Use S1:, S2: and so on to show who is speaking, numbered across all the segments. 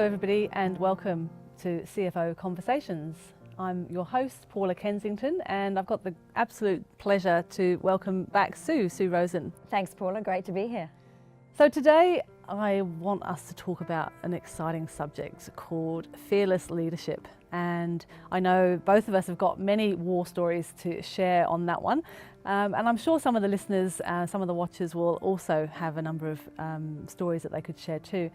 S1: everybody, and welcome to CFO Conversations. I'm your host, Paula Kensington, and I've got the absolute pleasure to welcome back Sue Rosen.
S2: Thanks, Paula. Great to be here.
S1: So today I want us to talk about an exciting subject called fearless leadership. And I know both of us have got many war stories to share on that one. And I'm sure some of the listeners, some of the watchers will also have a number of stories that they could share too.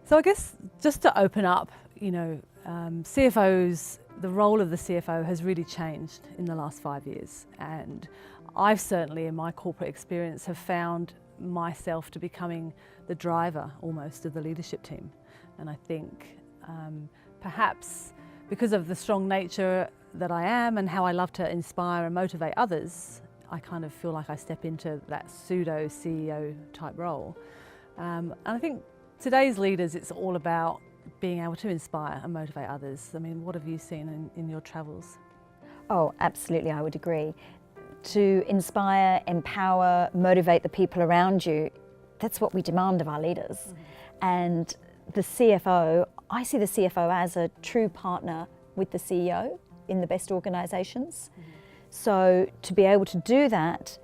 S1: So I guess just to open up, CFOs, the role of the CFO has really changed in the last 5 years. And I've certainly, in my corporate experience, have found myself to becoming the driver almost of the leadership team. And I think perhaps because of the strong nature that I am and how I love to inspire and motivate others, I kind of feel like I step into that pseudo CEO type role. And I think today's leaders, it's all about being able to inspire and motivate others. I mean, what have you seen in your travels?
S2: Oh, absolutely, I would agree. To inspire, empower, motivate the people around you, that's what we demand of our leaders. Mm-hmm. And the CFO, I see the CFO as a true partner with the CEO in the best organisations. Mm-hmm. So to be able to do that,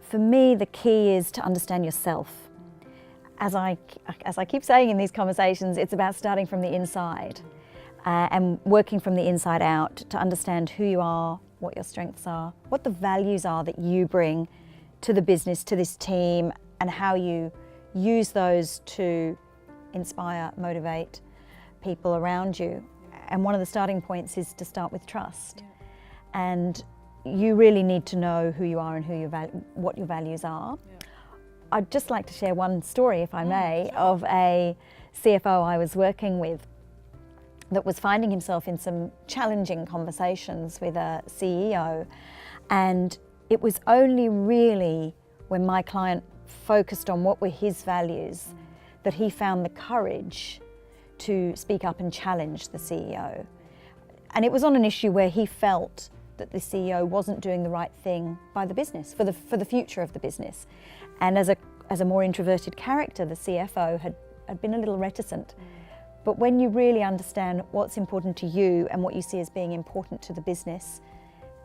S2: for me, the key is to understand yourself. As I keep saying in these conversations, it's about starting from the inside and working from the inside out to understand who you are, what your strengths are, what the values are that you bring to the business, to this team, and how you use those to inspire, motivate people around you. And one of the starting points is to start with trust. And you really need to know who you are and what your values are. I'd just like to share one story, if I may, of a CFO I was working with that was finding himself in some challenging conversations with a CEO. And it was only really when my client focused on what were his values that he found the courage to speak up and challenge the CEO. And it was on an issue where he felt that the CEO wasn't doing the right thing by the business, for the future of the business. And as a more introverted character, the CFO had been a little reticent. But when you really understand what's important to you and what you see as being important to the business,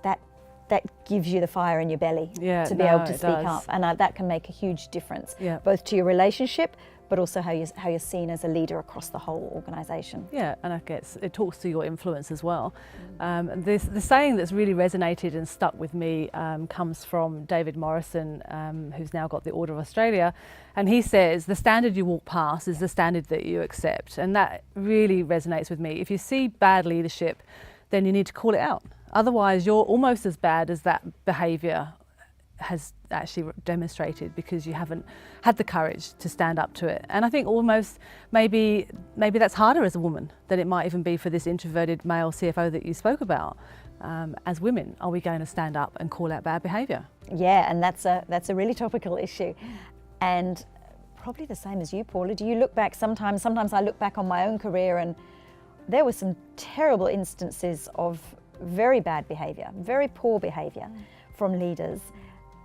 S2: that gives you the fire in your belly to be able to speak up. And that can make a huge difference, both to your relationship, but also how you're seen as a leader across the whole organisation. Yeah,
S1: and I guess it talks to your influence as well. The saying that's really resonated and stuck with me comes from David Morrison, who's now got the Order of Australia, and he says, the standard you walk past is the standard that you accept. And that really resonates with me. If you see bad leadership, then you need to call it out. Otherwise, you're almost as bad as that behaviour has actually demonstrated because you haven't had the courage to stand up to it. And I think almost maybe that's harder as a woman than it might even be for this introverted male CFO that you spoke about. As women, are we going to stand up and call out bad behaviour?
S2: Yeah, and that's a really topical issue. And probably the same as you, Paula. Do you look back sometimes I look back on my own career and there were some terrible instances of very bad behaviour, very poor behaviour from leaders.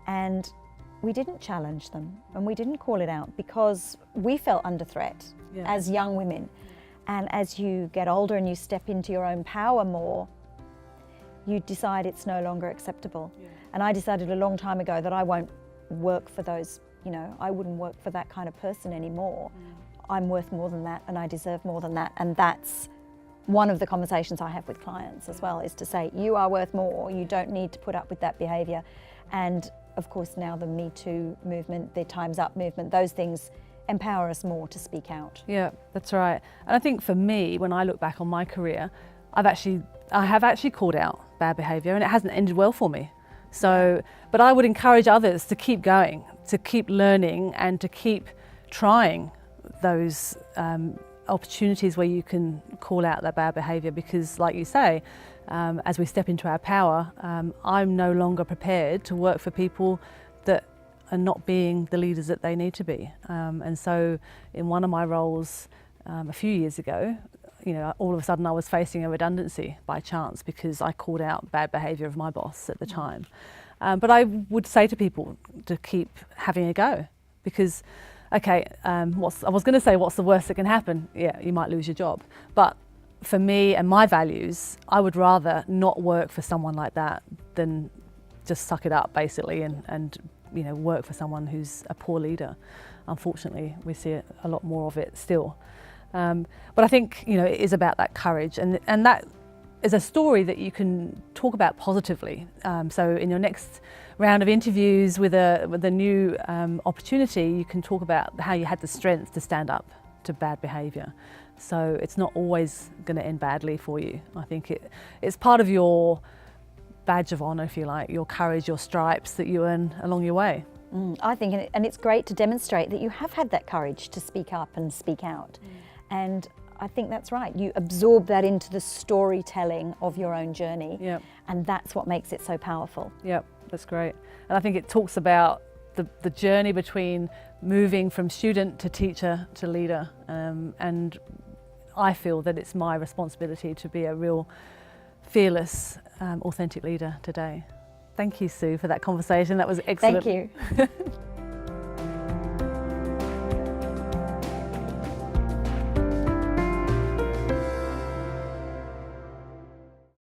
S2: And we didn't challenge them and we didn't call it out because we felt under threat as young women. And as you get older and you step into your own power more, you decide it's no longer acceptable. And I decided a long time ago that I won't work for those, I wouldn't work for that kind of person anymore. I'm worth more than that and I deserve more than that. And that's one of the conversations I have with clients as well, is to say, you are worth more, you don't need to put up with that behaviour. And of course now the Me Too movement, the Time's Up movement, those things empower us more to speak out.
S1: Yeah, that's right. And I think for me, when I look back on my career, I have actually called out bad behaviour and it hasn't ended well for me. So, but I would encourage others to keep going, to keep learning and to keep trying those opportunities where you can call out that bad behaviour, because like you say, as we step into our power, I'm no longer prepared to work for people that are not being the leaders that they need to be. And so in one of my roles a few years ago, all of a sudden I was facing a redundancy by chance because I called out bad behaviour of my boss at the time. But I would say to people to keep having a go, because okay, I was going to say, what's the worst that can happen? Yeah, you might lose your job. But for me and my values, I would rather not work for someone like that than just suck it up, basically, and work for someone who's a poor leader. Unfortunately, we see a lot more of it still. But I think it is about that courage, and that is a story that you can talk about positively. So in your next round of interviews with a new opportunity, you can talk about how you had the strength to stand up to bad behaviour. So it's not always going to end badly for you. I think it's part of your badge of honour, if you like, your courage, your stripes that you earn along your way.
S2: I think, and it's great to demonstrate that you have had that courage to speak up and speak out. And I think that's right. You absorb that into the storytelling of your own journey.
S1: Yep.
S2: And that's what makes it so powerful.
S1: Yep, that's great. And I think it talks about the journey between moving from student to teacher to leader. And I feel that it's my responsibility to be a real fearless, authentic leader today. Thank you, Sue, for that conversation. That was excellent.
S2: Thank you.